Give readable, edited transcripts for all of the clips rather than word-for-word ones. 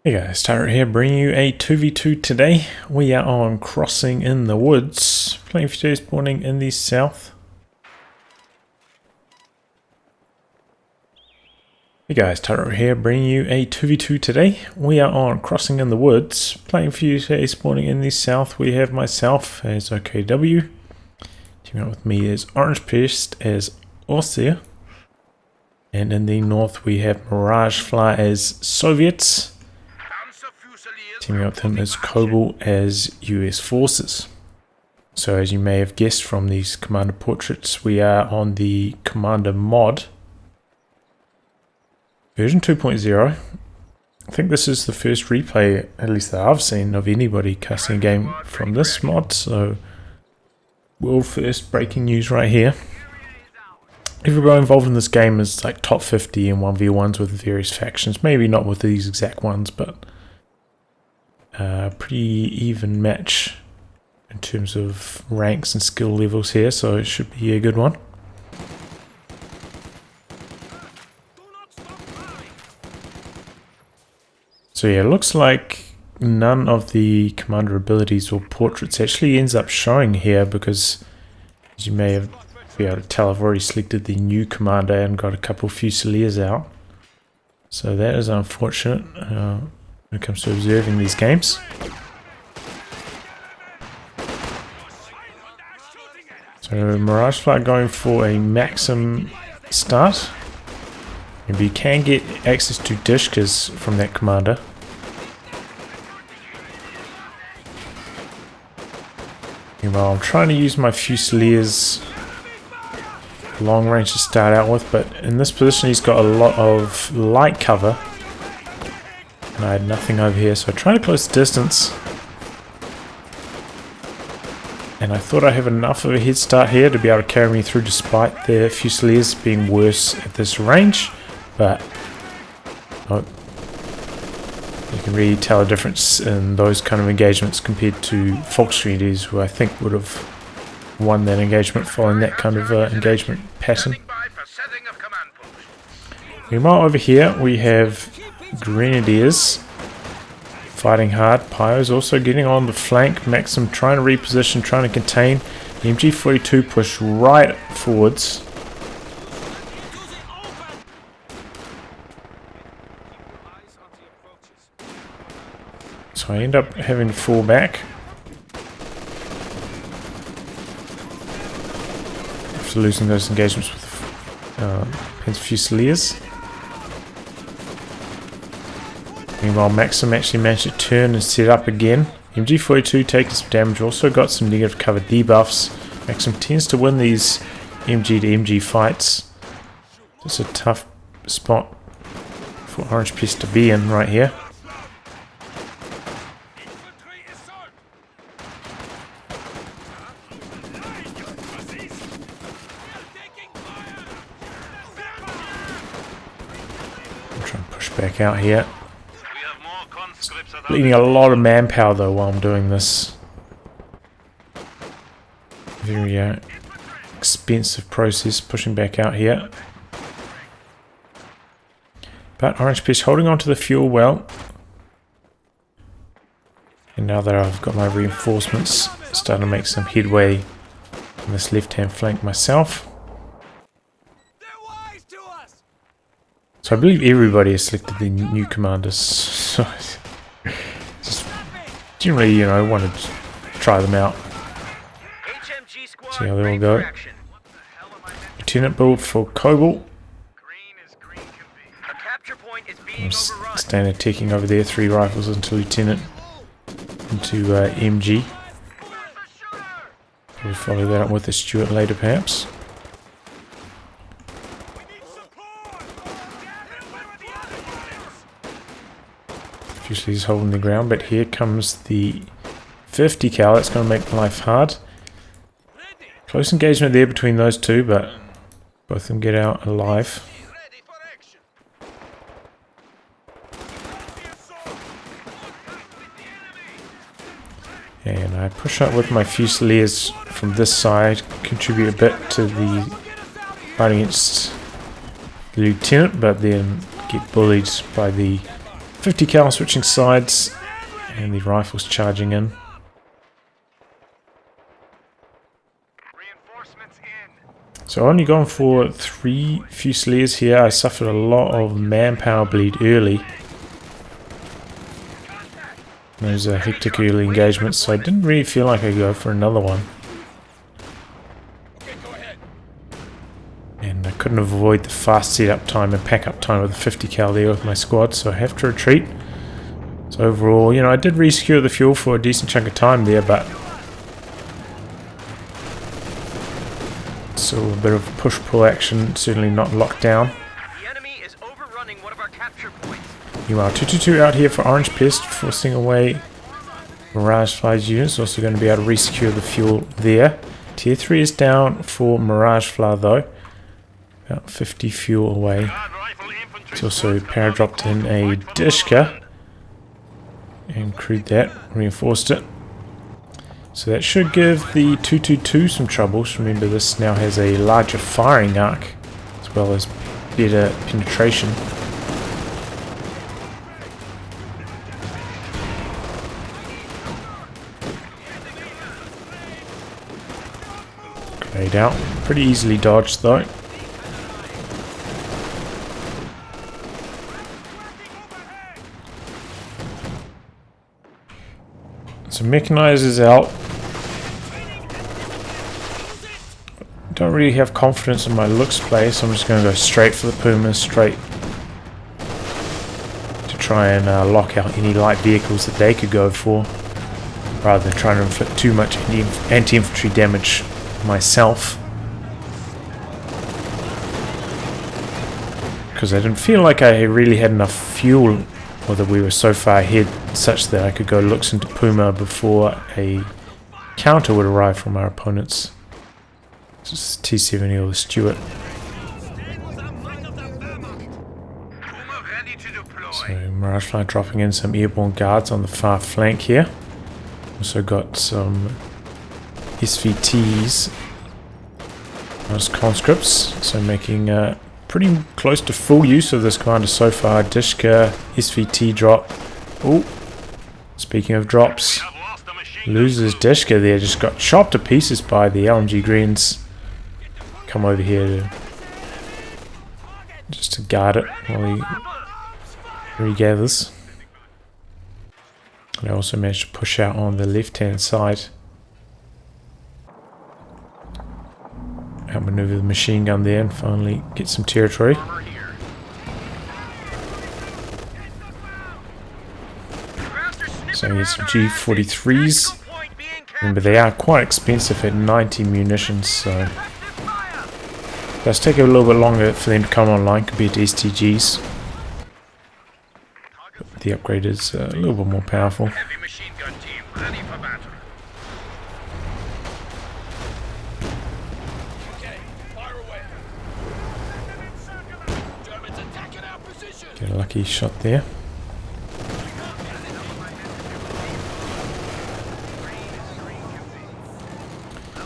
Hey guys, Tyler here, bringing you a 2v2 today. We are on Crossing in the Woods, playing for today's spawning in the south. Hey guys, Tyler here, bringing you a 2v2 today. We are on Crossing in the Woods, playing for you today, spawning in the south. We have myself as OKW. Teaming up with me is OrangePest as Ostheer. And in the north we have miragefla as Soviets. Teaming up with him is Kobal as US forces. So as you may have guessed from these commander portraits, we are on the commander mod. Version 2.0. I think this is the first replay, at least that I've seen, of anybody casting a game from this mod. So world first breaking news right here. Everybody involved in this game is like top 50 in 1v1s with various factions. Maybe not with these exact ones, but pretty even match in terms of ranks and skill levels here, so it should be a good one. So yeah, it looks like none of the commander abilities or portraits actually ends up showing here, because as you may have be able to tell, I've already selected the new commander and got a couple Fusiliers out. So that is unfortunate when it comes to observing these games. So miragefla going for a maximum start. Maybe you can get access to dishkas from that commander. Meanwhile, I'm trying to use my Fusiliers long range to start out with, but in this position he's got a lot of light cover. And I had nothing over here, so I tried to close the distance. And I thought I have enough of a head start here to be able to carry me through despite the Fusiliers being worse at this range. But oh, you can really tell a difference in those kind of engagements compared to Volksstreeters, who I think would have won that engagement following that kind of engagement pattern. Meanwhile, over here we have Grenadiers fighting hard. Pyro's also getting on the flank. Maxim trying to reposition, trying to contain. The MG42 push right forwards. So I end up having to fall back after losing those engagements with Fusiliers. Meanwhile, Maxim actually managed to turn and set up again. MG42 taking some damage, also got some negative cover debuffs. Maxim tends to win these MG to MG fights. It's a tough spot for OrangePest to be in right here. I'm trying to push back out here. Bleeding a lot of manpower though while I'm doing this. Very expensive process pushing back out here. But OrangePest holding on to the fuel well. And now that I've got my reinforcements, starting to make some headway on this left hand flank myself. So I believe everybody has selected the new commanders. So just generally, you know, wanted to try them out. See how they all go. Lieutenant build for Kobal. I'm standing ticking over there, 3 rifles into Lieutenant, into MG. We'll follow that up with a Stuart later perhaps. Usually he's holding the ground, but here comes the 50 cal. That's going to make life hard. Close engagement there between those two, but both of them get out alive. And I push up with my Fusiliers from this side, contribute a bit to the fight against the Lieutenant, but then get bullied by the 50 cal switching sides, and the rifles charging in. So only gone for 3 Fusiliers here. I suffered a lot of manpower bleed early. Those are hectic early engagements, so I didn't really feel like I'd go for another one. And I couldn't avoid the fast setup time and pack up time with the 50 cal there with my squad, so I have to retreat. So overall, you know, I did resecure the fuel for a decent chunk of time there, but still a bit of push-pull action, certainly not locked down. The enemy is overrunning one of our capture points. Meanwhile, 222 out here for OrangePest, forcing away miragefla's units. Also going to be able to resecure the fuel there. Tier 3 is down for miragefla though. About 50 fuel away. It's also paradropped in a Dishka and crewed that, reinforced it. So that should give the 222 some troubles. Remember, this now has a larger firing arc as well as better penetration. Grenade out. Pretty easily dodged though. So mechanizers out. Don't really have confidence in my looks play, so I'm just going to go straight for the Puma, straight to try and lock out any light vehicles that they could go for, rather than trying to inflict too much anti-infantry damage myself. Because I didn't feel like I really had enough fuel, or that we were so far ahead such that I could go looks into Puma before a counter would arrive from our opponents. Just T-70 or the Stuart. So miragefla dropping in some airborne guards on the far flank here. Also got some SVTs as conscripts, so making pretty close to full use of this commander so far. Dishka, SVT drop. Oh, speaking of drops, loses Dishka there, just got chopped to pieces by the LMG Greens. Come over here to just to guard it while he regathers. And I also managed to push out on the left hand side. Outmaneuver the machine gun there and finally get some territory. So here's some G43s. Remember, they are quite expensive at 90 munitions, so it does take a little bit longer for them to come online compared to STGs. But the upgrade is a little bit more powerful. Heavy machine gun team ready for battle. Okay, fire away. Germans attacking our position. Get a lucky shot there.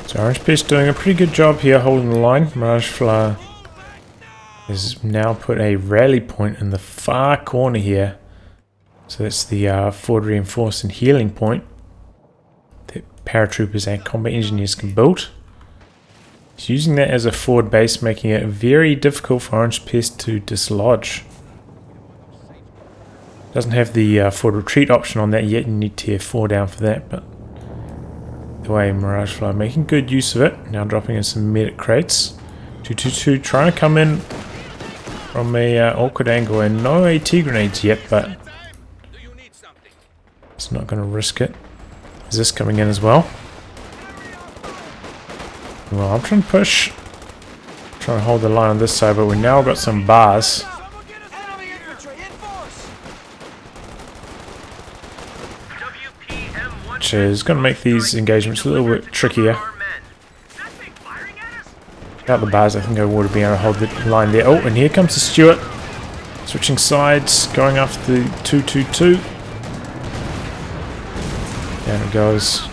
So OrangePest doing a pretty good job here holding the line. miragefla has now put a rally point in the far corner here. So that's the forward reinforced and healing point that paratroopers and combat engineers can build. He's using that as a forward base, making it very difficult for OrangePest to dislodge. Doesn't have the forward retreat option on that yet. You need tier 4 down for that, but the way miragefla making good use of it. Now dropping in some medic crates. 222 trying to come in from a awkward angle, and no AT grenades yet, but it's not going to risk it. Is this coming in as well? Well, I'm trying to push, trying to hold the line on this side, but we've now got some bars. Which is going to make these engagements a little bit trickier. Without the bars, I think I would have been able to hold the line there. Oh, and here comes the Stuart. Switching sides, going after the 222. Down it goes.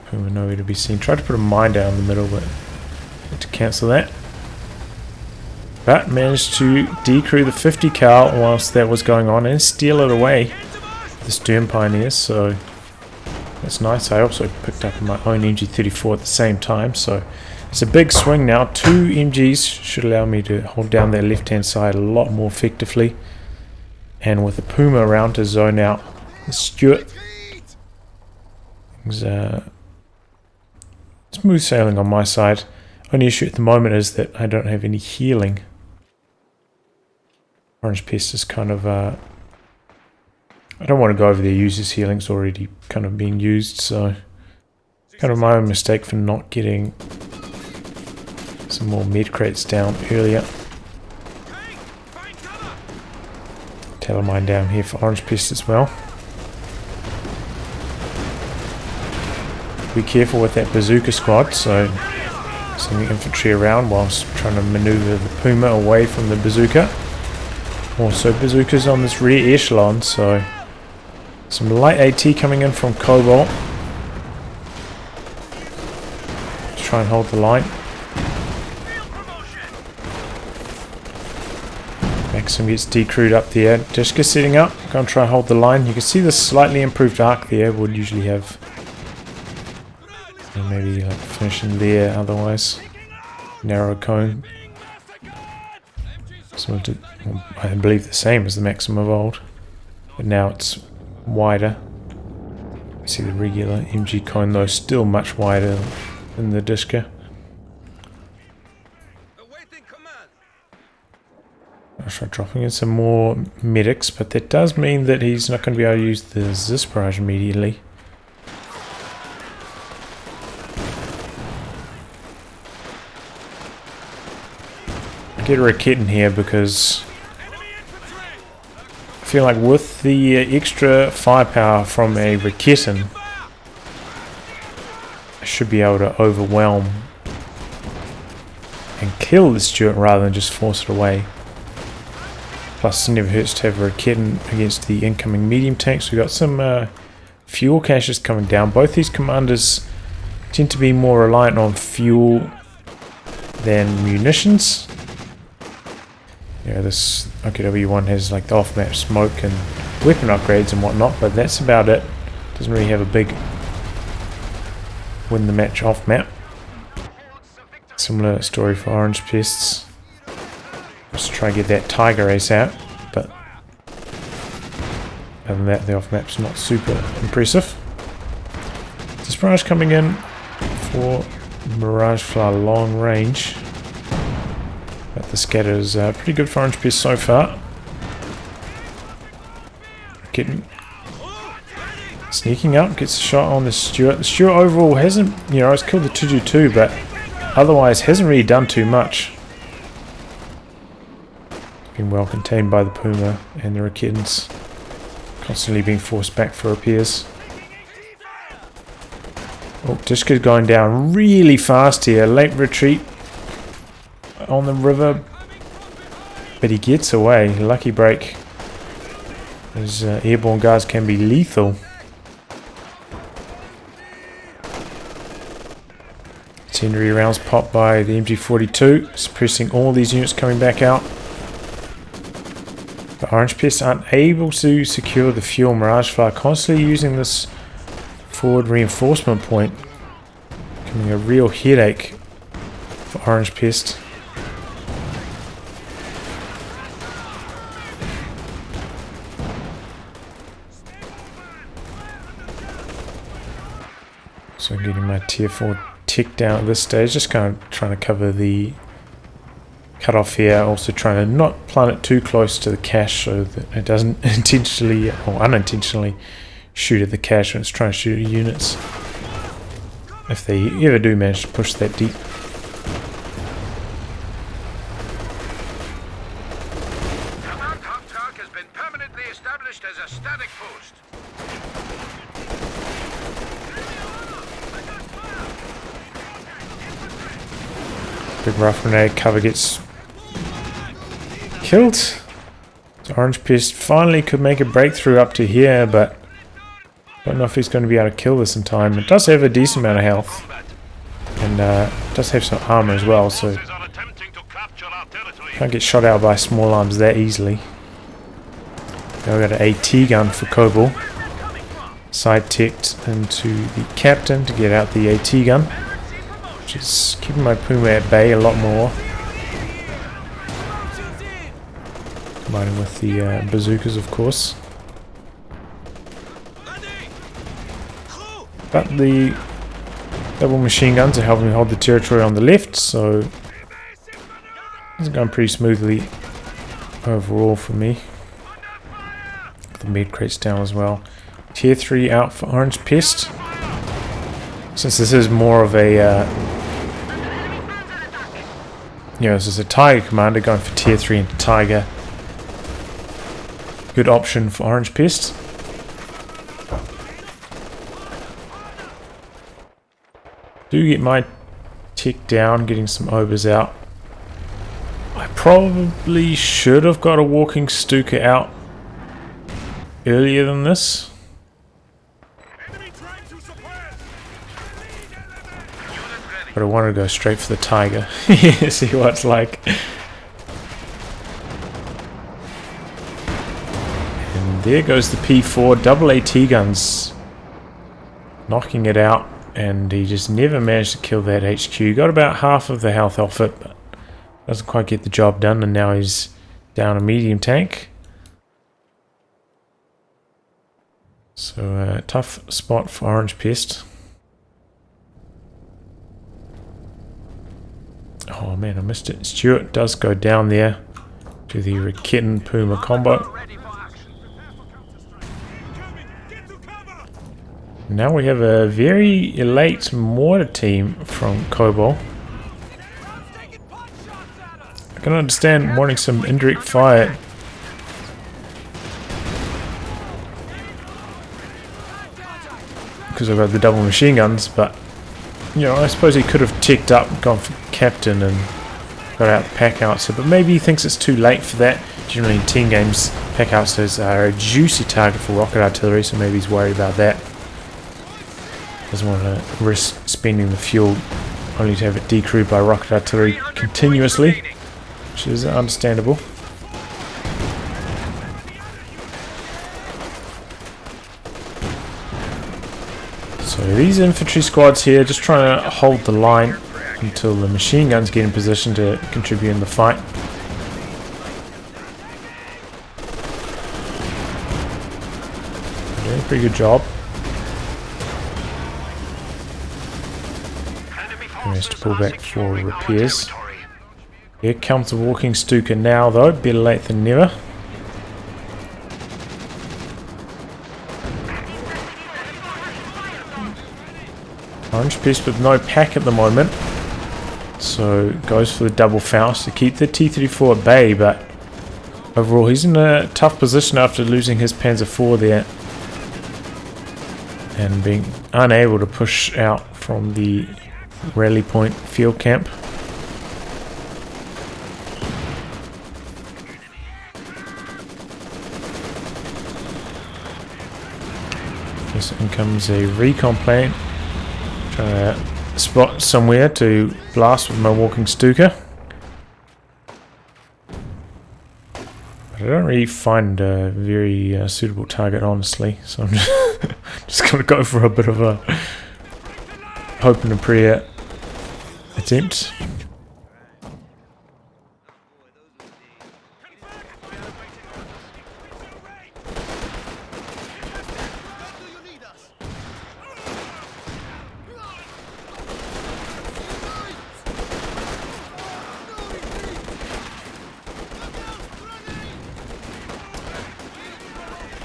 Puma nowhere to be seen. Tried to put a mine down in the middle, but had to cancel that. but managed to decrew the 50 cal whilst that was going on and steal it away, the Stern Pioneers, so that's nice. I also picked up my own MG34 at the same time, so it's a big swing now. 2 MGs should allow me to hold down that left hand side a lot more effectively, and with the Puma around to zone out Stuart, smooth sailing on my side. Only issue at the moment is that I don't have any healing. OrangePest is kind of I don't want to go over their users' healing's already kind of being used, so kind of my own mistake for not getting some more med crates down earlier. Talonmine down here for OrangePest as well. Be careful with that bazooka squad, so sending infantry around whilst trying to maneuver the Puma away from the bazooka. Also bazookas on this rear echelon, so some light AT coming in from Kobal. Try and hold the line. Maxim gets decrewed up there. Dishka setting up. Gonna try and hold the line. You can see the slightly improved arc there. Would usually have maybe like finishing there otherwise. Narrow cone. Similar to, I believe, the same as the Maxim of old, but now it's wider. You see the regular MG cone though still much wider than the Dishka. I'll try dropping in some more medics, but that does mean that he's not going to be able to use the Zis barrage immediately. Get a Raket in here because I feel like with the extra firepower from a Raketin, I should be able to overwhelm and kill the Stuart rather than just force it away. Plus it never hurts to have a Raketin against the incoming medium tanks. We've got some fuel caches coming down. Both these commanders tend to be more reliant on fuel than munitions. Yeah, this OKW1 has like the off-map smoke and weapon upgrades and whatnot, but that's about it. Doesn't really have a big win the match off-map. Similar story for OrangePests. Just try and get that Tiger Ace out, but other than that, the off-map's not super impressive. This barrage coming in for miragefla long range. But the scatter is pretty good for OrangePest so far. Sneaking up, gets a shot on the Stuart. The Stuart overall hasn't, it's killed the 222, but otherwise hasn't really done too much. Been well contained by the Puma and the Raketins. Constantly being forced back for repairs. Oh, Dishka's going down really fast here. Late retreat on the river, but he gets away. Lucky break. Those airborne guards can be lethal. Incendiary rounds popped by the MG42, suppressing all these units coming back out. The OrangePests aren't able to secure the fuel. miragefla constantly using this forward reinforcement point, becoming a real headache for OrangePest. So getting my tier 4 tick down at this stage, just kind of trying to cover the cutoff here, also trying to not plant it too close to the cache so that it doesn't intentionally or unintentionally shoot at the cache when it's trying to shoot at units, if they ever do manage to push that deep. Command Hauptag has been permanently established as a static post. Big rough grenade cover gets killed. So OrangePest finally could make a breakthrough up to here, but don't know if he's going to be able to kill this in time. It does have a decent amount of health, and does have some armor as well, so Can't get shot out by small arms that easily. Now we've got an AT gun for Kobal. Side-ticked into the captain to get out the AT gun, which is keeping my Puma at bay a lot more. Combining with the bazookas, of course. But the double machine guns are helping me hold the territory on the left, so it's going pretty smoothly overall for me. The med crates down as well. Tier 3 out for OrangePest. Since this is more of a this is a Tiger commander going for Tier 3 into Tiger. Good option for OrangePest. Do get my tick down, getting some obers out. I probably should have got a walking Stuka out earlier than this. But I wanted to go straight for the Tiger. See what it's like. And there goes the P4, double AT guns. Knocking it out. And he just never managed to kill that HQ. Got about half of the health off it, but doesn't quite get the job done. And now he's down a medium tank. So tough spot for OrangePest. Oh man, I missed it. Stuart does go down there to the Rakitten Puma combo. Now we have a very elite mortar team from Kobal. I can understand wanting some indirect fire. Because I've got the double machine guns, but you know, I suppose he could have ticked up, gone for captain and got out the pack outs. But maybe he thinks it's too late for that. Generally in team games, pack outs are a juicy target for rocket artillery, so maybe he's worried about that. Doesn't want to risk spending the fuel only to have it decrewed by rocket artillery continuously, which is understandable. So these infantry squads here just trying to hold the line until the machine guns get in position to contribute in the fight. Doing a pretty good job. Managed to pull back for repairs. Here comes the walking Stuka now though, better late than never. OrangePest with no pack at the moment, so goes for the double Faust to keep the T-34 at bay, but overall he's in a tough position after losing his Panzer IV there and being unable to push out from the rally point field camp. Yes, in comes a recon plane. Trying to spot somewhere to blast with my walking Stuka. But I don't really find a very suitable target, honestly, so I'm just going to go for a bit of a hope and a prayer attempt.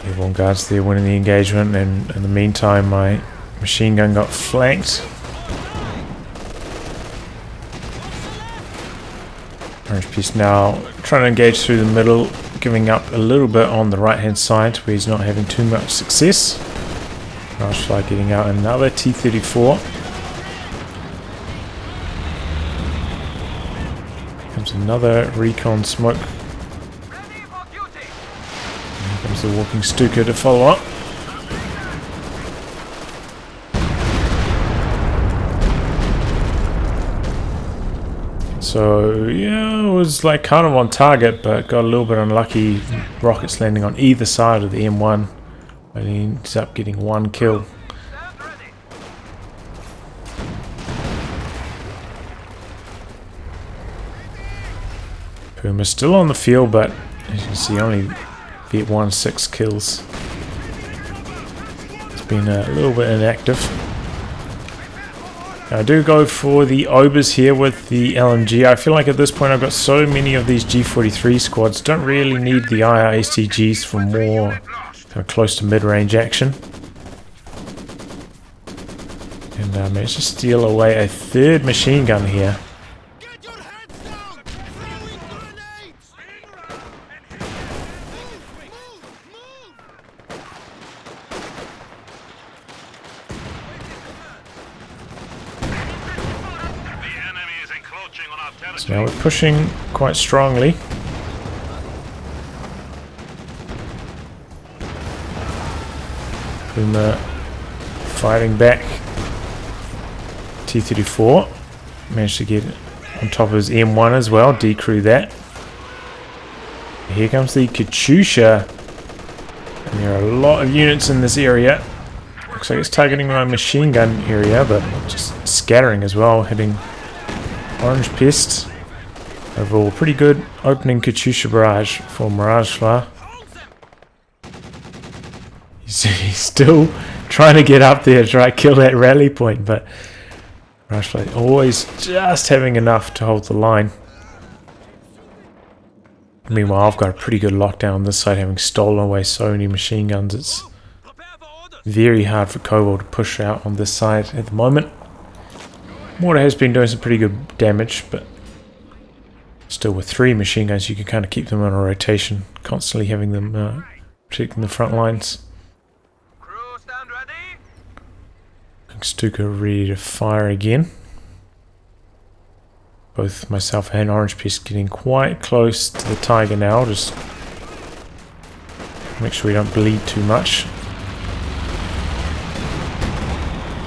Everyone guards there winning the engagement, and in the meantime my machine gun got flanked. OrangePest now trying to engage through the middle, giving up a little bit on the right hand side where he's not having too much success. Miragefla getting out another T-34. Comes another recon smoke. Comes the walking Stuka to follow up. So yeah, it was like kind of on target, but got a little bit unlucky. Rockets landing on either side of the M1, but he ends up getting one kill. Puma's still on the field, but as you can see, only Viet 1 6 kills. It's been a little bit inactive. I do go for the Obers here with the LMG. I feel like at this point I've got so many of these G43 squads. Don't really need the IR-STGs for more kind of close to mid-range action. And I managed to steal away a third machine gun here. So now we're pushing quite strongly. Puma fighting back. T-34 managed to get on top of his M1 as well, decrew that. Here comes the Katyusha. And there are a lot of units in this area. Looks like it's targeting my machine gun area, but just scattering as well, hitting OrangePest. Overall, pretty good opening Katyusha barrage for miragefla. He's still trying to get up there to try to kill that rally point, but miragefla always just having enough to hold the line. Meanwhile, I've got a pretty good lockdown on this side, having stolen away so many machine guns. It's very hard for Kobal to push out on this side at the moment. Mortar has been doing some pretty good damage, but still with 3 machine guns you can kind of keep them on a rotation, constantly having them protecting the front lines. Stuka ready to fire again. Both myself and OrangePest getting quite close to the Tiger now, just make sure we don't bleed too much.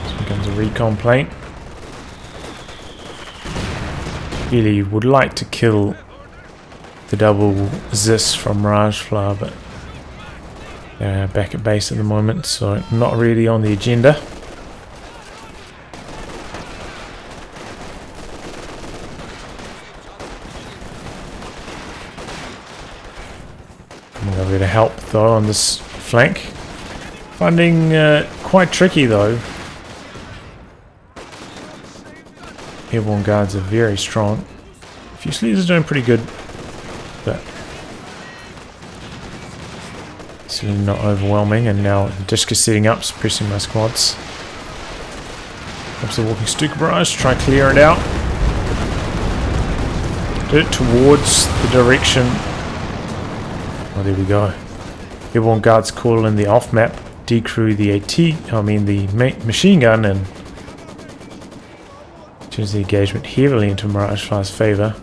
So here comes a recon plane. Really would like to kill the double Zis from miragefla, but they're back at base at the moment, so not really on the agenda. I'm over to help though on this flank. Finding quite tricky though. Airborne guards are very strong. Fusiliers are doing pretty good, but certainly not overwhelming. And now the disc is setting up, suppressing my squads. Comes the walking Stuka barrage, try clear it out. Do it towards the direction. Oh, there we go. Airborne guards call in the off map, decrew the the machine gun, and turns the engagement heavily into miragefla's favour.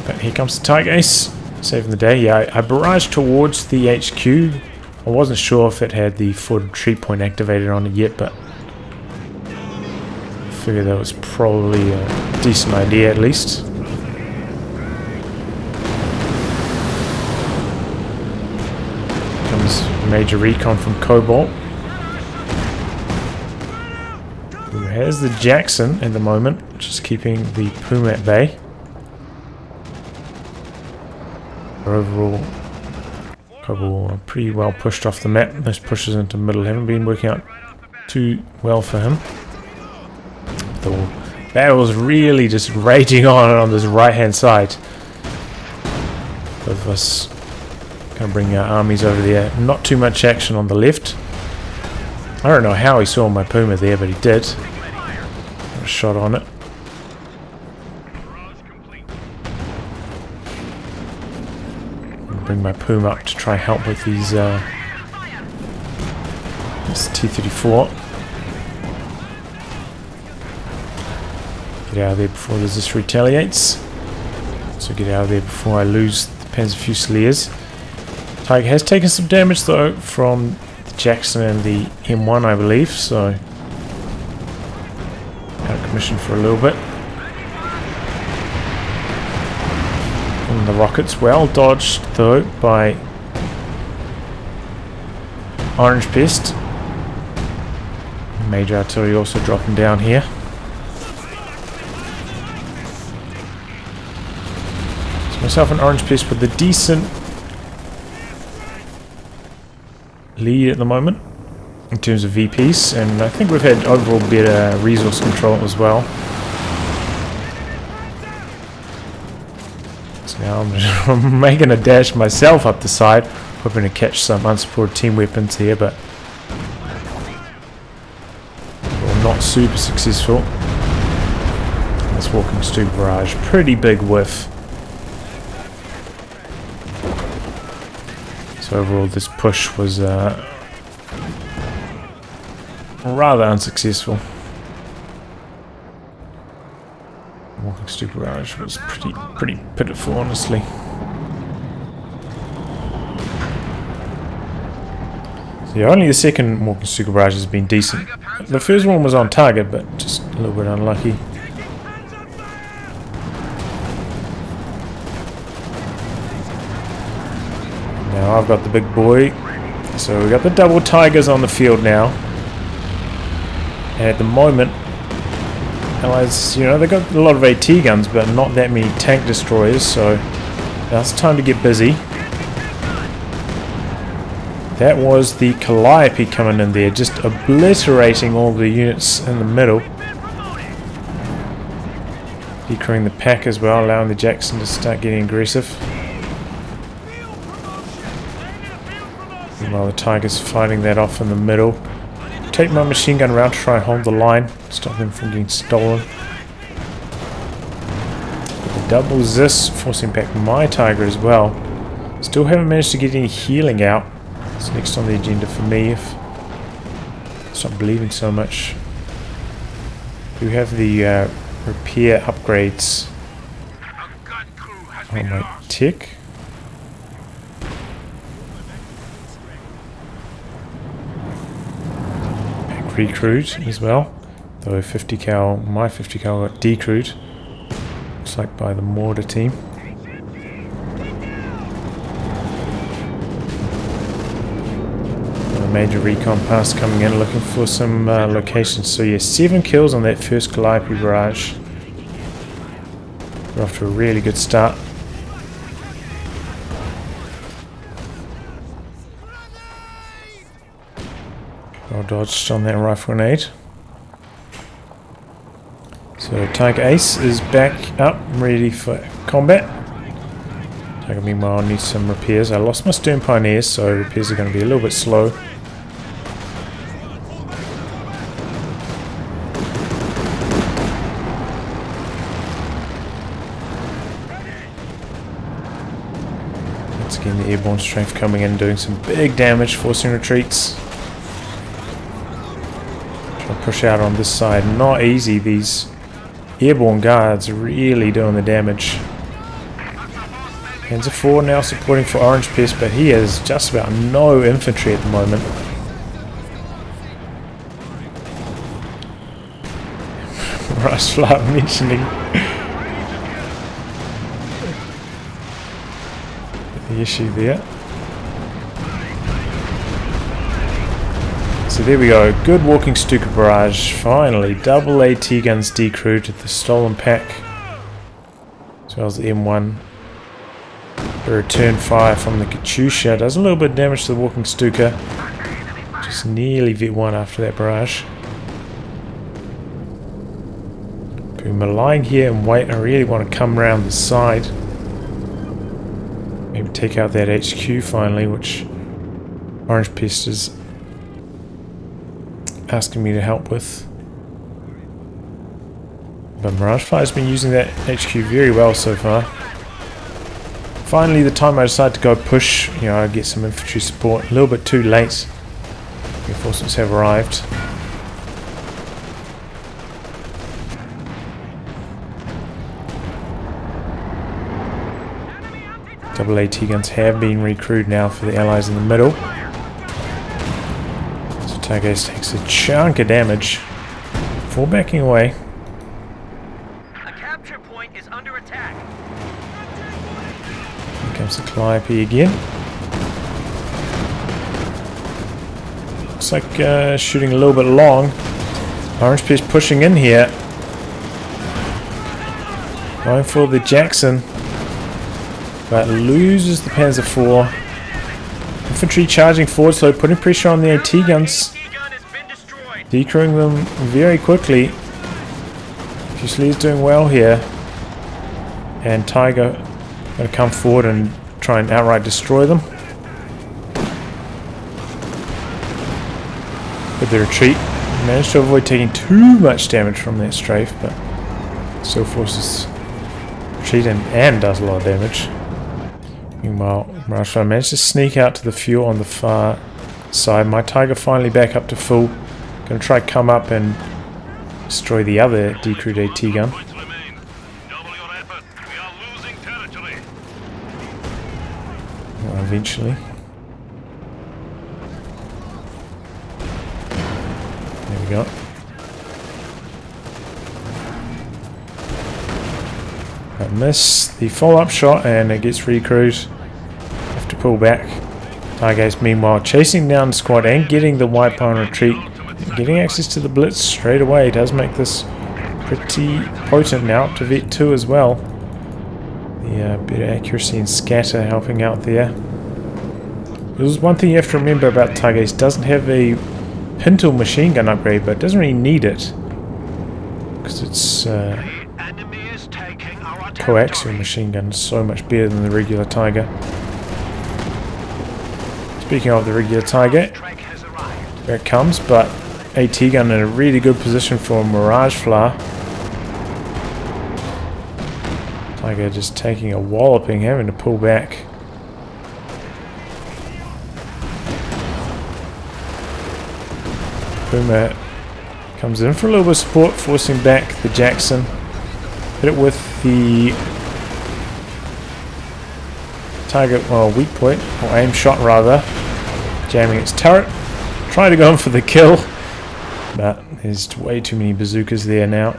But here comes the Tiger Ace, saving the day. Yeah, I barraged towards the HQ. I wasn't sure if it had the forward retreat point activated on it yet, but I figured that was probably a decent idea at least. Comes major recon from Kobal. Who has the Jackson at the moment, just keeping the Puma at bay. Overall, Kobal pretty well pushed off the map. Those pushes into the middle haven't been working out too well for him. The battle's really just raging on this right hand side. Both of us kind of bring our armies over there. Not too much action on the left. I don't know how he saw my Puma there, but he did. Got a shot on it. Bring my Puma up to try help with these this T-34. Get out of there before this retaliates. So get out of there before I lose the Panzer Fusiliers. Tiger has taken some damage though from the Jackson and the M1, I believe, so out of commission for a little bit. And the rockets well dodged though by OrangePest. Major artillery also dropping down here. So myself and OrangePest with a decent lead at the moment in terms of VPs, and I think we've had overall better resource control as well. So now I'm making a dash myself up the side, hoping to catch some unsupported team weapons here, but not super successful. This walking stupa barrage, pretty big whiff. So overall this push was rather unsuccessful. Walking stupa barrage was pretty pitiful, honestly. So yeah, only the second walking stupa barrage has been decent. The first one was on target, but just a little bit unlucky. Now I've got the big boy. So we got the double Tigers on the field now. And at the moment, Allies, you know, they've got a lot of AT guns, but not that many tank destroyers, so now it's time to get busy. That was the Calliope coming in there, just obliterating all the units in the middle. Decrewing the pack as well, allowing the Jackson to start getting aggressive. While the Tiger's fighting that off in the middle. Take my machine gun around to try and hold the line, stop them from getting stolen. The double Zis forcing back my Tiger as well. Still haven't managed to get any healing out. It's next on the agenda for me if I stop bleeding so much. We have the repair upgrades on my tick. Pack recruit as well, though 50 cal, my 50 cal got decrewed. Looks like by the mortar team. Major recon pass coming in, looking for some locations. So yeah, 7 kills on that first Calliope barrage. We're off to a really good start. Well dodged on that rifle grenade. So Tiger Ace is back up, ready for combat. Tiger meanwhile needs some repairs. I lost my Stern Pioneers, so repairs are going to be a little bit slow. Again, the airborne strength coming in, doing some big damage, forcing retreats. Trying to push out on this side. Not easy. These airborne guards are really doing the damage. Panzer IV now supporting for OrangePest, but he has just about no infantry at the moment. Miragefla mentioning the issue there. So there we go, good walking stupa barrage, finally, double AT guns decrewed to the stolen pack, as well as the M1. The return fire from the Katyusha does a little bit of damage to the walking stuka, just nearly V1 after that barrage. We're lying here and wait. I really want to come around the side. Maybe take out that HQ finally, which OrangePest is asking me to help with. But Miragefla has been using that HQ very well so far. Finally, the time I decide to go push, you know, I get some infantry support. A little bit too late. Reinforcements have arrived. Double AT guns have been recruited now for the allies in the middle. So Tiger Ace takes a chunk of damage. Fall backing away. A capture point is under attack. Comes the Calliope again. Looks like shooting a little bit long. OrangePest pushing in here. Going for the Jackson. But loses the Panzer IV. Infantry charging forward, so putting pressure on the AT guns. Decrewing them very quickly. Fusilier is doing well here. And Tiger going to come forward and try and outright destroy them. With the retreat, managed to avoid taking too much damage from that strafe, but still forces retreat and does a lot of damage. Meanwhile, miragefla managed to sneak out to the fuel on the far side. My Tiger finally back up to full. Going to try come up and destroy the other decrewed AT gun. Well, eventually. There we go. I miss the follow-up shot and it gets recruited. Have to pull back. Tiger's meanwhile chasing down the squad and getting the white pine retreat. Getting access to the blitz straight away. It does make this pretty potent now to Vet 2 as well. The better accuracy and scatter helping out there. There's one thing you have to remember about Tiger. It doesn't have a pintle machine gun upgrade, but it doesn't really need it. Because it's coaxial machine gun is so much better than the regular Tiger. Speaking of the regular Tiger, here it comes, but AT gun in a really good position for miragefla. Tiger just taking a walloping, having to pull back. Puma comes in for a little bit of support, forcing back the Jackson. Hit it with the target, well, weak point, or aim shot rather. Jamming its turret. Trying to go in for the kill. But there's way too many bazookas there now.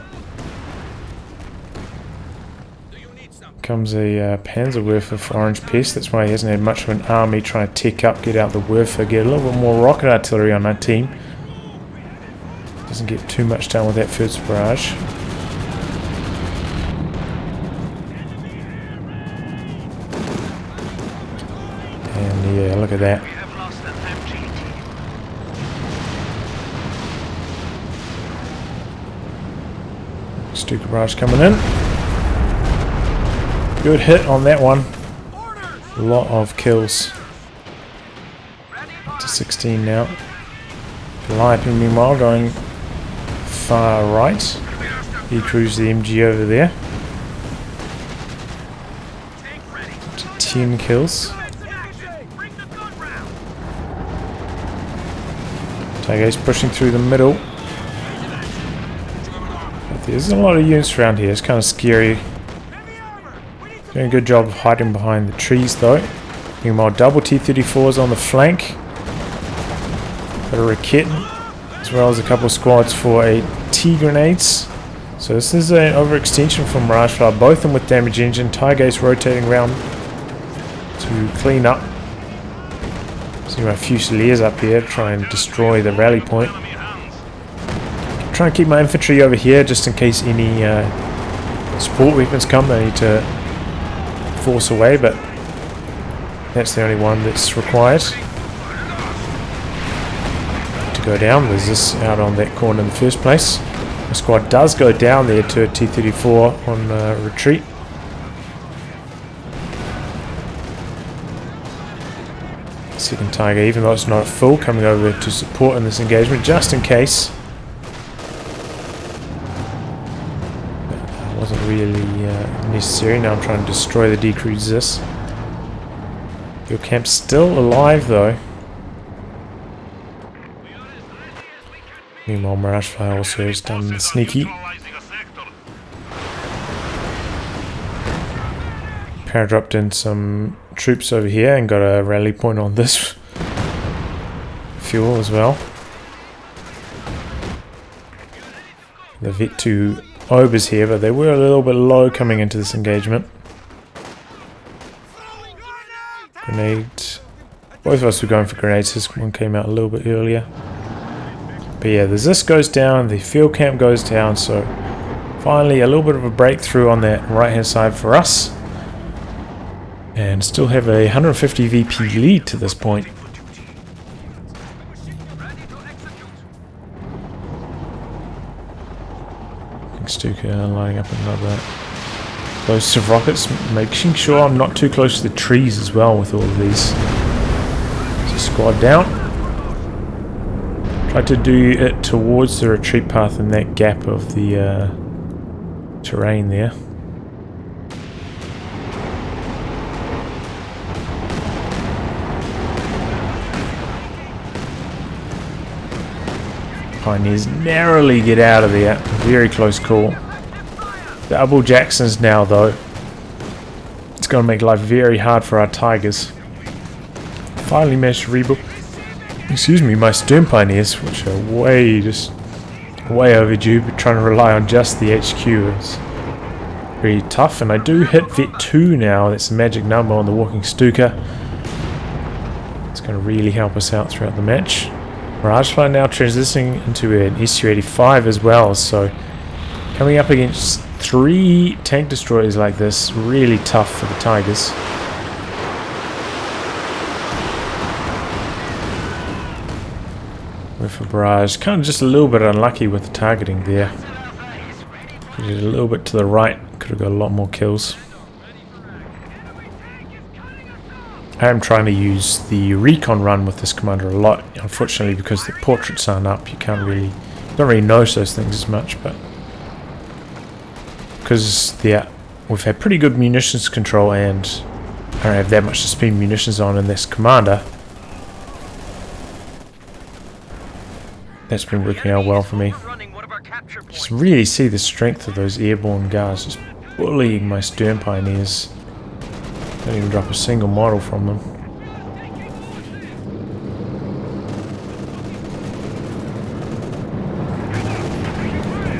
Comes a Panzerwerfer for OrangePest. That's why he hasn't had much of an army. Trying to tech up, get out the Werfer, get a little bit more rocket artillery on our team. Doesn't get too much done with that first barrage. And yeah, look at that. Stuka barrage coming in. Good hit on that one. A lot of kills. Up to 16 now. Calliope meanwhile going far right. He crews the MG over there. Up to 10 kills. Tiger's pushing through the middle. But there's a lot of units around here. It's kind of scary. Doing a good job of hiding behind the trees though. Meanwhile, double T-34s on the flank. Got a Raket, as well as a couple of squads for a T-grenades. So this is an overextension from miragefla, both of them with damage engine. Tiger's rotating around to clean up. See my Fusiliers up here, try and destroy the rally point. Try and keep my infantry over here just in case any support weapons come. They need to force away, but that's the only one that's required to go down. There's this out on that corner in the first place. The squad does go down there to a T-34 on retreat. Second Tiger, even though it's not full, coming over to support in this engagement just in case. That wasn't really necessary. Now I'm trying to destroy the decrewed Zis. Your camp's still alive though. Meanwhile, miragefla also has done the sneaky. Paradropped in some troops over here and got a rally point on this fuel as well. The Vet 2 Obers here, but they were a little bit low coming into this engagement. Grenade. Both of us were going for grenades. This one came out a little bit earlier. But yeah, the Zis goes down, the field camp goes down, so finally a little bit of a breakthrough on that right hand side for us. And still have a 150 VP lead to this point. Stuka lining up another explosive rockets, making sure I'm not too close to the trees as well with all of these. So squad down. Try to do it towards the retreat path in that gap of the terrain there. Pioneers narrowly get out of there. Very close call. Double Jacksons now though. It's going to make life very hard for our Tigers. Finally managed to rebook, excuse me, my Stern Pioneers, which are way overdue, but trying to rely on just the HQ is pretty tough. And I do hit Vet 2 now. That's the magic number on the Walking Stuka. It's going to really help us out throughout the match. Miragefla now transitioning into an SU-85 as well, so coming up against 3 tank destroyers like this, really tough for the Tigers. With a barrage, kind of just a little bit unlucky with the targeting there. Did a little bit to the right, could have got a lot more kills. I am trying to use the recon run with this commander a lot. Unfortunately, because the portraits aren't up, you don't really notice those things as much. But because we've had pretty good munitions control, and I don't have that much to spend munitions on in this commander, that's been working out well for me. Just really see the strength of those airborne guards, just bullying my Stern Pioneers. Don't even drop a single model from them.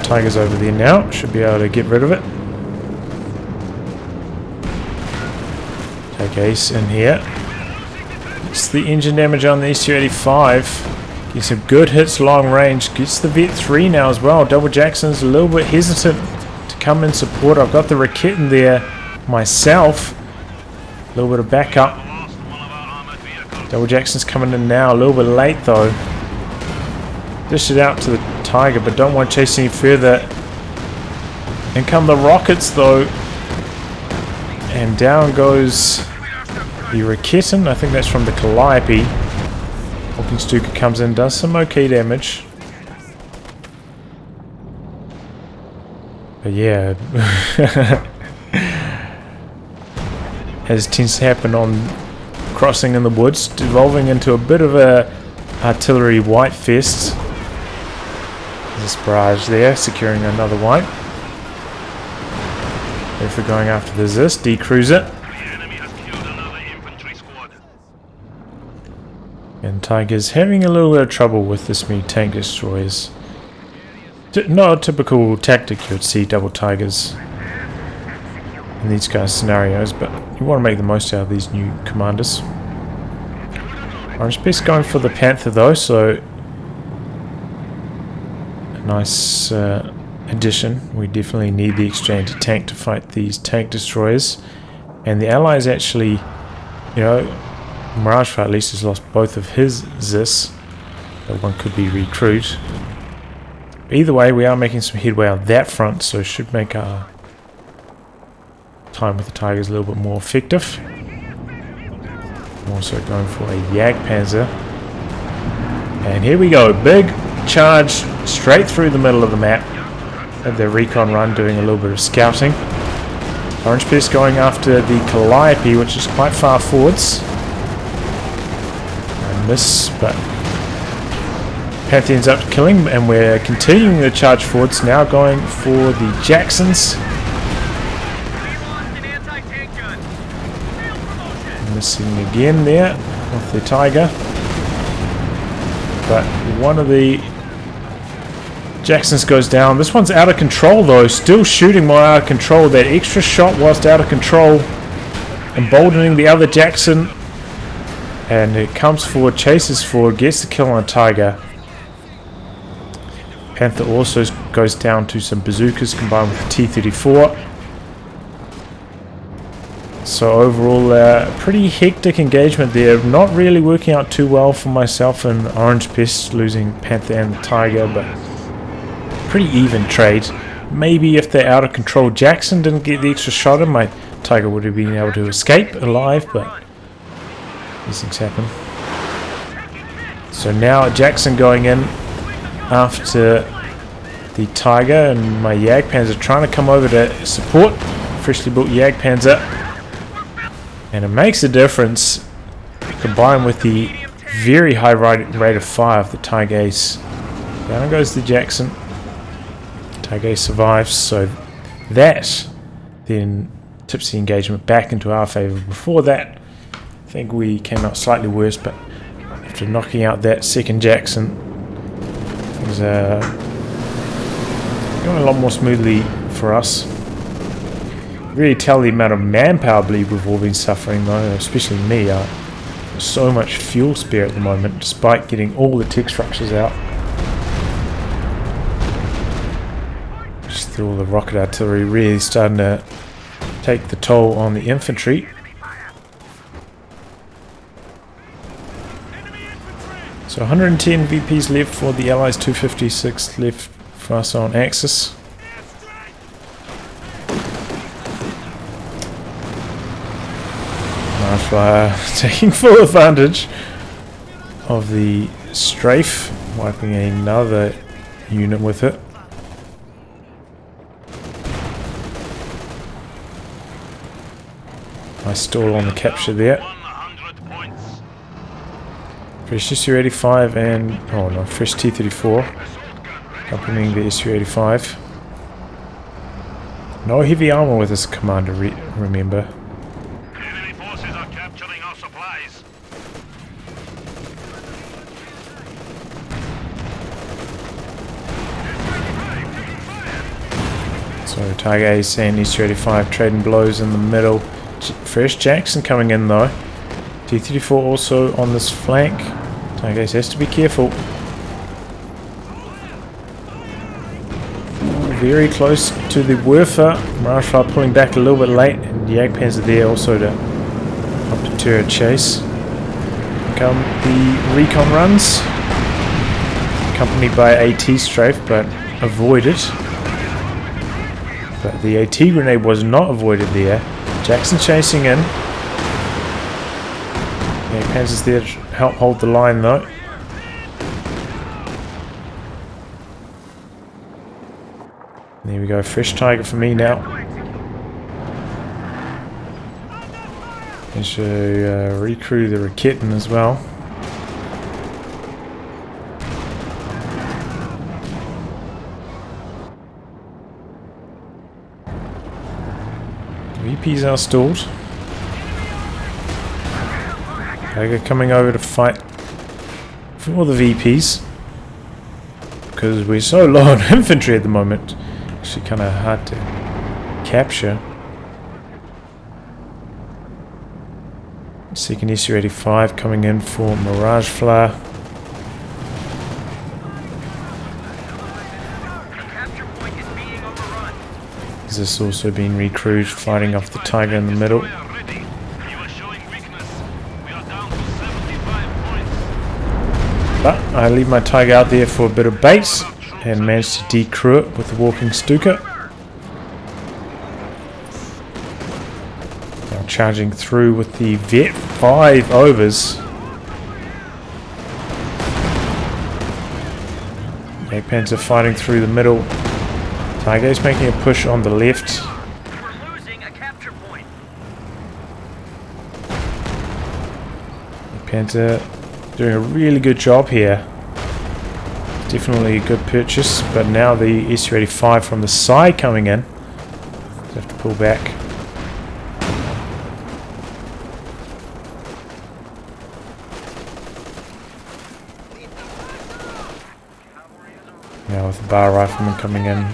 Tiger's over there now. Should be able to get rid of it. Take Ace in here. It's the engine damage on the SU-85. Gets some good hits long range. Gets the Vet 3 now as well. Double Jackson's a little bit hesitant to come in support. I've got the Rakit in there myself. A little bit of backup. Double Jackson's coming in now, a little bit late though. Dish it out to the Tiger, but don't want to chase any further. In come the rockets though. And down goes the Raketin. I think that's from the Calliope. Walking Stuka comes in, does some okay damage. But yeah. As tends to happen on crossing in the woods, devolving into a bit of a artillery white fest. There's a barrage there, securing another white. If we're going after the Zis, decruise it. And Tiger's having a little bit of trouble with this many tank destroyers. Not a typical tactic you would see double Tigers in these kind of scenarios, but you want to make the most out of these new commanders. OrangePest going for the Panther though, so a nice addition. We definitely need the exchange tank to fight these tank destroyers, and the Allies actually, you know, Miragefla at least has lost both of his Zis, but one could be recruit. Either way, we are making some headway on that front, so it should make our time with the Tigers a little bit more effective. I'm also going for a Jagdpanzer. And here we go, big charge straight through the middle of the map. Have their recon run, doing a little bit of scouting. OrangePest going after the Calliope, which is quite far forwards. I miss, but Panther ends up killing, and we're continuing the charge forwards, now going for the Jacksons. Missing again there with the Tiger, but one of the Jacksons goes down. This one's out of control though, still shooting while out of control. That extra shot whilst out of control, emboldening the other Jackson And it comes forward, chases forward, gets the kill on a tiger. Panther also goes down to some bazookas combined with the T-34. So overall, pretty hectic engagement there. Not really working out too well for myself and OrangePest, losing Panther and the tiger, but pretty even trade. Maybe if the out of control Jackson didn't get the extra shot in, my tiger would have been able to escape alive, but these things happen. So now Jackson going in after the tiger, and my Jagdpanzer trying to come over to support. Freshly built Jagdpanzer, and it makes a difference combined with the very high rate of fire of the Tiger Ace. Down goes the Jackson. Tiger Ace survives, so that then tips the engagement back into our favor. Before that, I think we came out slightly worse, but after knocking out that second Jackson, things are going a lot more smoothly for us. Really tell the amount of manpower bleed we've all been suffering, though, especially me. So much fuel spare at the moment, despite getting all the tech structures out. Just through all the rocket artillery, really starting to take the toll on the infantry. So 110 VPs left for the Allies, 256 left for us on Axis. Taking full advantage of the strafe, wiping another unit with it. Nice stall on the capture there. Fresh SU-85 and, oh no, fresh T-34 accompanying the SU-85. No heavy armor with this commander, remember. So Tiger Ace and SU-85 trading blows in the middle. Fresh Jackson coming in though. T-34 also on this flank. Tiger Ace has to be careful. Very close to the Werfer. Miragefla pulling back a little bit late, and Jagdpanzer there also to help deter a chase. Come the recon runs, accompanied by AT strafe, but avoided. But the AT grenade was not avoided there. Jackson chasing in. Jagdpanzer's there to help hold the line though. There we go, fresh Tiger for me now. And so recrew the Raketten as well. VPs are stalled. Tiger coming over to fight for the VPs because we're so low on infantry at the moment. Actually kind of hard to capture. Second SU-85 coming in for Miragefla. Is this also being recruited, fighting off the Tiger in the middle. But I leave my Tiger out there for a bit of bait and managed to decrew it with the walking Stuka. Now charging through with the Vet 5 overs. Jagdpanzer fighting through the middle. Tiger is making a push on the left. We're losing a capture point. Jagdpanzer doing a really good job here. Definitely a good purchase, but now the SU-85 from the side coming in. So have to pull back. Now with the bar rifleman coming in.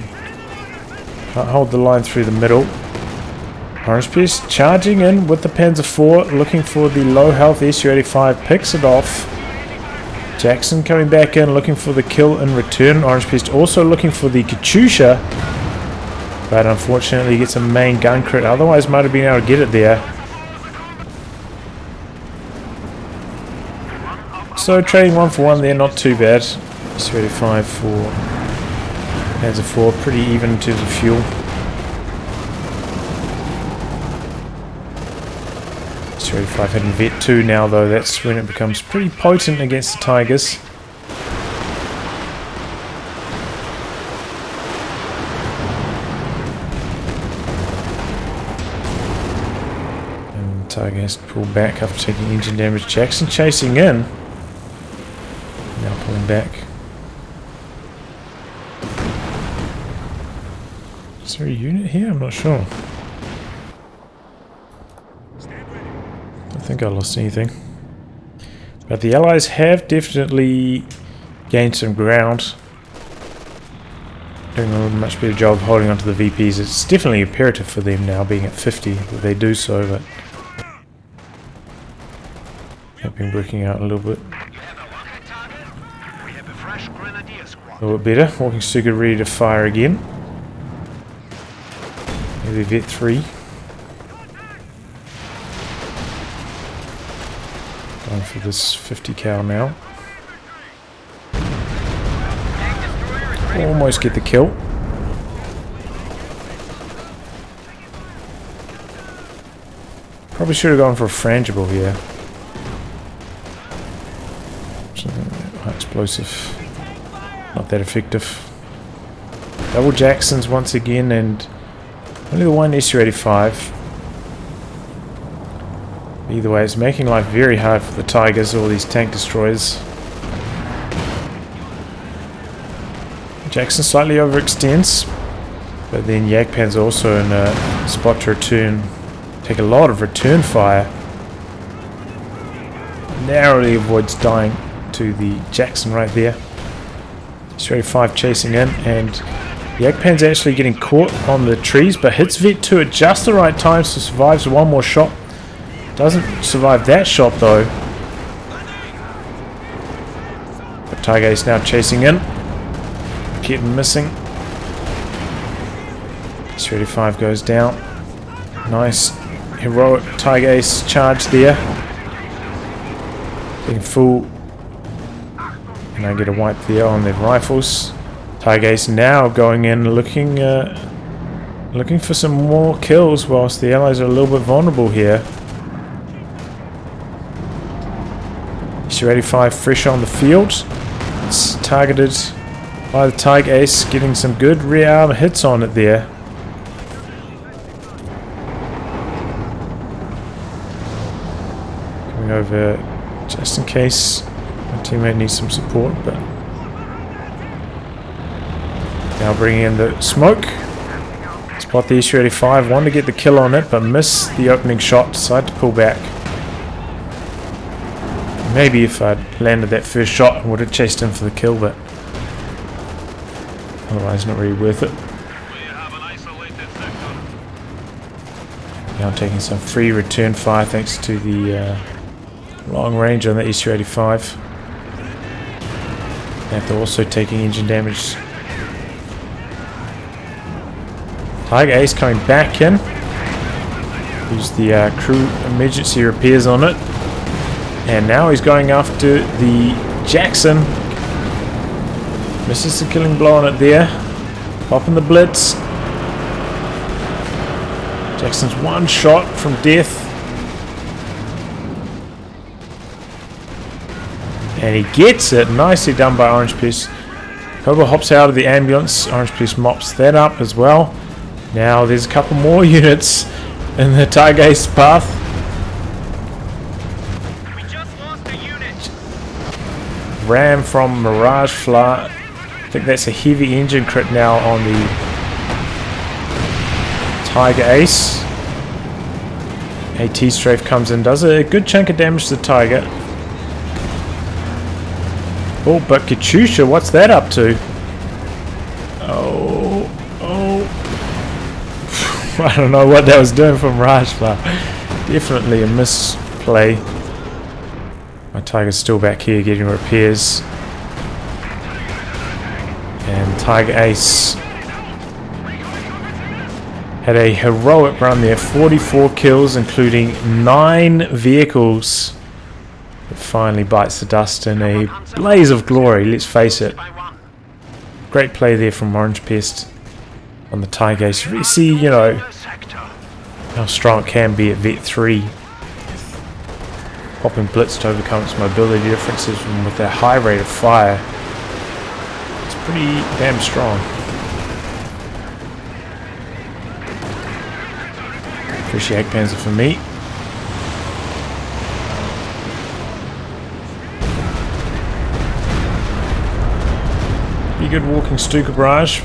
Can't hold the line through the middle. OrangePest charging in with the Panzer IV, looking for the low health SU-85, picks it off. Jackson coming back in, looking for the kill in return. OrangePest also looking for the Katyusha, but unfortunately gets a main gun crit, otherwise might have been able to get it there. So trading 1 for 1 there, not too bad. SU-85 for Panzer IV, pretty even in terms of fuel. SU-85 hitting Vet 2 now though, that's when it becomes pretty potent against the Tigers. And the Tiger has to pull back after taking engine damage. Jackson chasing in. Now pulling back. Is there a unit here? I'm not sure. I think I lost anything. But the Allies have definitely gained some ground. Doing a much better job of holding onto the VPs. It's definitely imperative for them now, being at 50, that they do so, but they've been working out a little bit. A little bit better. Walking Sugar ready to fire again. Maybe Vet 3. Going for this 50 cal now. Almost get the kill. Probably should have gone for a frangible here. Something high explosive. Not that effective. Double Jacksons once again, and only the one SU-85. Either way, it's making life very hard for the Tigers, all these tank destroyers. Jackson slightly overextends, but then Jagdpan's also in a spot to return. Take a lot of return fire. Narrowly avoids dying to the Jackson right there. SU-85 chasing in, and Jagdpan's actually getting caught on the trees, but hits Vet 2 at just the right time, so survives one more shot. Doesn't survive that shot though. But Tiger Ace now chasing in. Keep missing. SU-85 goes down. Nice heroic Tiger Ace charge there. Getting full. And I get a wipe there on their rifles. Tiger Ace now going in, looking for some more kills, whilst the Allies are a little bit vulnerable here. SU-85 fresh on the field. It's targeted by the Tiger Ace, getting some good rear armor hits on it there. Coming over just in case my teammate needs some support, but now bringing in the smoke. Spot the SU-85, wanted to get the kill on it, but missed the opening shot, decided to pull back. Maybe if I'd landed that first shot, I would have chased him for the kill, but otherwise not really worth it. Now taking some free return fire thanks to the long range on the SU-85. And they're also taking engine damage. Tiger Ace coming back in. Use the crew emergency repairs on it. And now he's going after the Jackson. Misses the killing blow on it there. Popping the blitz. Jackson's one shot from death. And he gets it. Nicely done by OrangePest. Kobal hops out of the ambulance. OrangePest mops that up as well. Now there's a couple more units in the Tiger Ace path. We just lost a unit. Ram from miragefla. I think that's a heavy engine crit now on the Tiger Ace. AT strafe comes in, does a good chunk of damage to the Tiger. Oh, but Katyusha, what's that up to? Oh. I don't know what that was doing from miragefla. Definitely a misplay. My Tiger's still back here getting repairs. And Tiger Ace had a heroic run there. 44 kills, including 9 vehicles. It finally bites the dust in a blaze of glory, let's face it. Great play there from OrangePest on the Tiger Ace. You really see, you know, how strong it can be at Vet 3. Popping blitz to overcome its mobility differences, and with that high rate of fire, it's pretty damn strong. Appreciate Panzer for me. Pretty good walking Stuka barrage.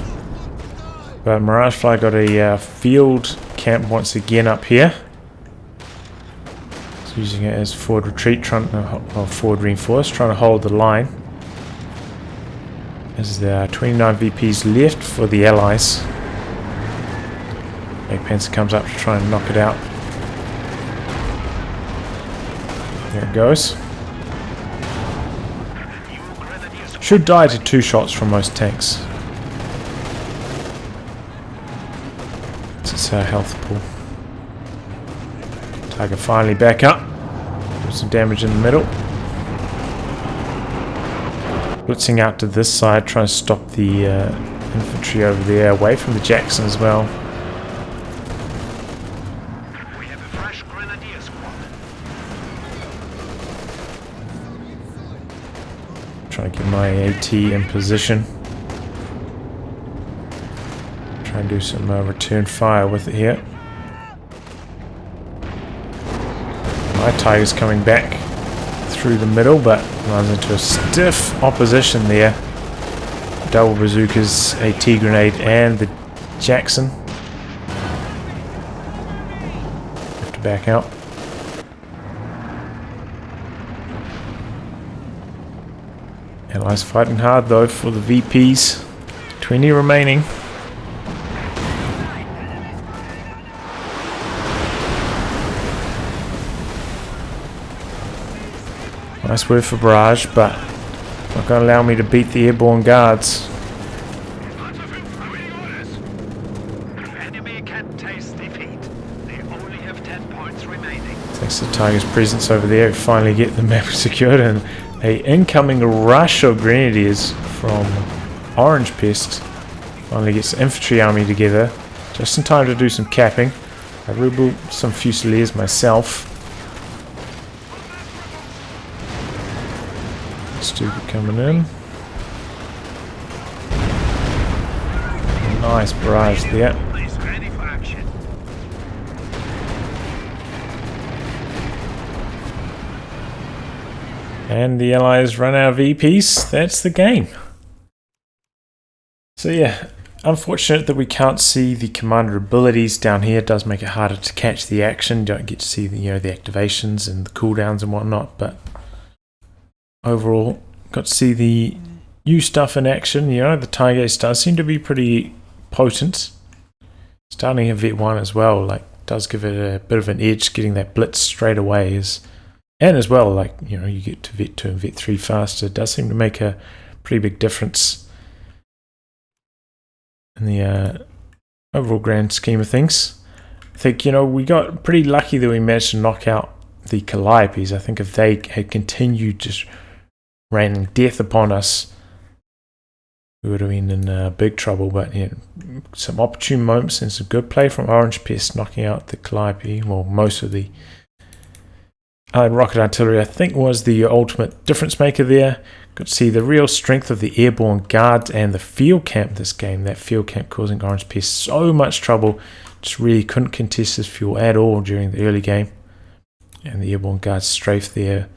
But miragefla got a field camp once again up here. It's using it as forward retreat, forward reinforce, trying to hold the line. As there are 29 VPs left for the Allies. Panzer comes up to try and knock it out. There it goes. Should die to 2 shots from most tanks. It's our health pool. Tiger finally back up. Put some damage in the middle. Blitzing out to this side, trying to stop the infantry over there, away from the Jackson as well. We have a fresh grenadier squad. Trying to get my AT in position. Try and do some return fire with it here. My Tiger's coming back through the middle, but runs into a stiff opposition there. Double bazookas, AT grenade, and the Jackson. Have to back out. Allies fighting hard though for the VPs. 20 remaining. Nice word for barrage, but not going to allow me to beat the airborne guards. Enemy can taste defeat. They only have 10 points remaining. Thanks to Tiger's presence over there, we finally get the map secured, and a incoming rush of grenadiers from OrangePest finally gets the infantry army together, just in time to do some capping. I rebuilt some Fusiliers myself. Stupid coming in. Nice barrage there. Ready for action. And the Allies run out of VPs. That's the game. So yeah, unfortunate that we can't see the commander abilities down here. It does make it harder to catch the action. You don't get to see the, you know, the activations and the cooldowns and whatnot, but overall, got to see the new stuff in action. You know, the Tiger Ace does seem to be pretty potent. Starting at Vet 1 as well, like, does give it a bit of an edge, getting that blitz straight away is, and as well, like, you know, you get to Vet 2 and Vet 3 faster. It does seem to make a pretty big difference in the overall grand scheme of things. I think, you know, we got pretty lucky that we managed to knock out the Calliopes. I think if they had continued just raining death upon us, we would have been in big trouble. But yeah, some opportune moments and some good play from OrangePest, knocking out the Calliope. Well, most of the rocket artillery, I think, was the ultimate difference maker there. Got to see the real strength of the airborne guards and the field camp this game. That field camp causing OrangePest so much trouble, just really couldn't contest his fuel at all during the early game. And the airborne guards strafe there,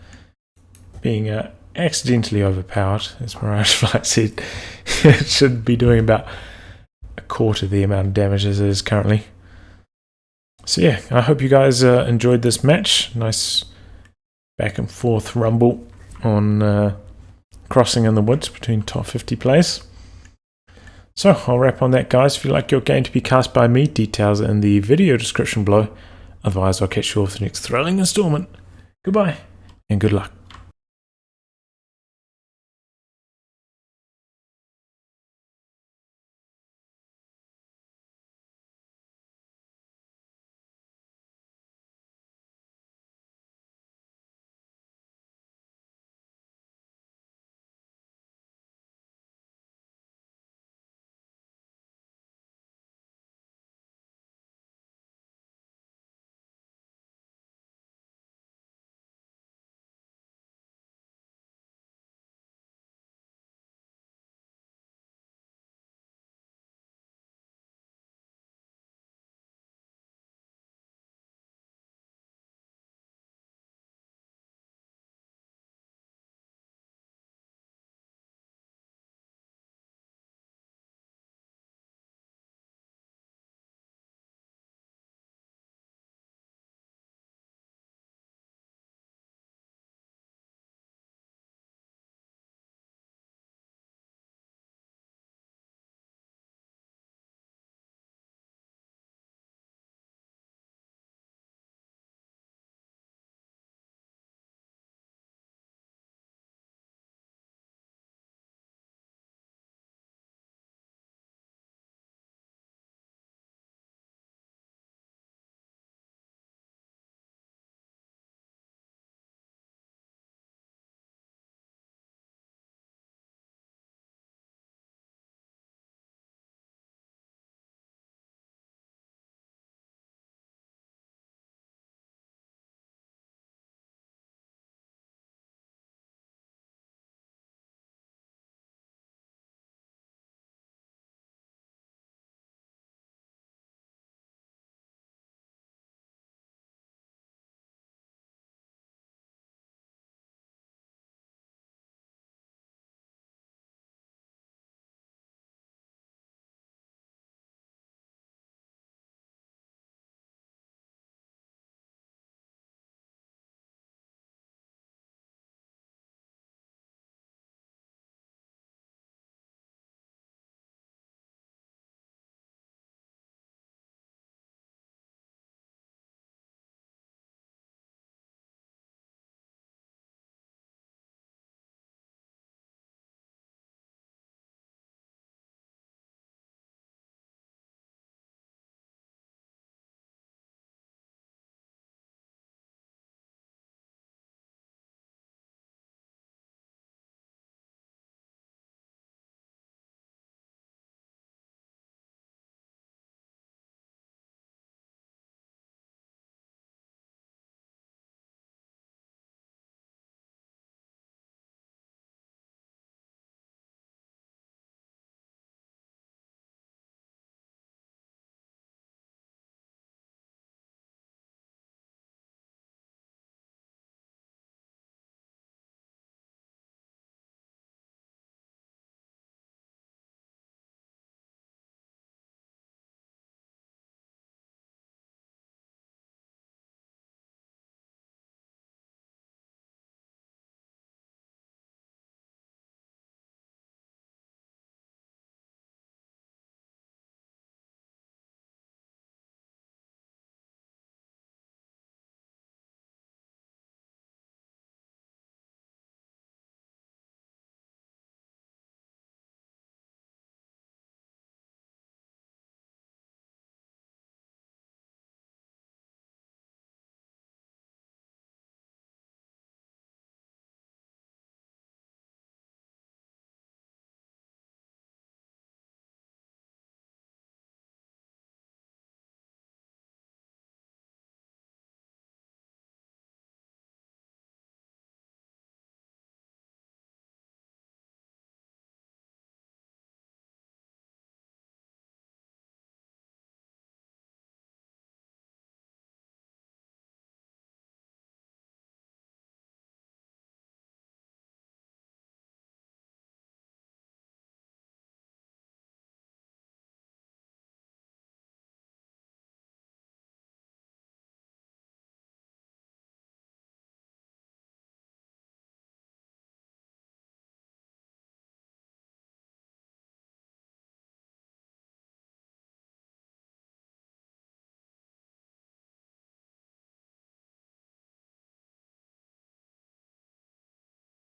being accidentally overpowered, as miragefla said. It should be doing about a quarter the amount of damage as it is currently. So yeah, I hope you guys enjoyed this match. Nice back and forth rumble on Crossing in the Woods between top 50 players. So I'll wrap on that, guys. If you'd like your game to be cast by me, details are in the video description below. Otherwise, I'll catch you all for the next thrilling installment. Goodbye and good luck.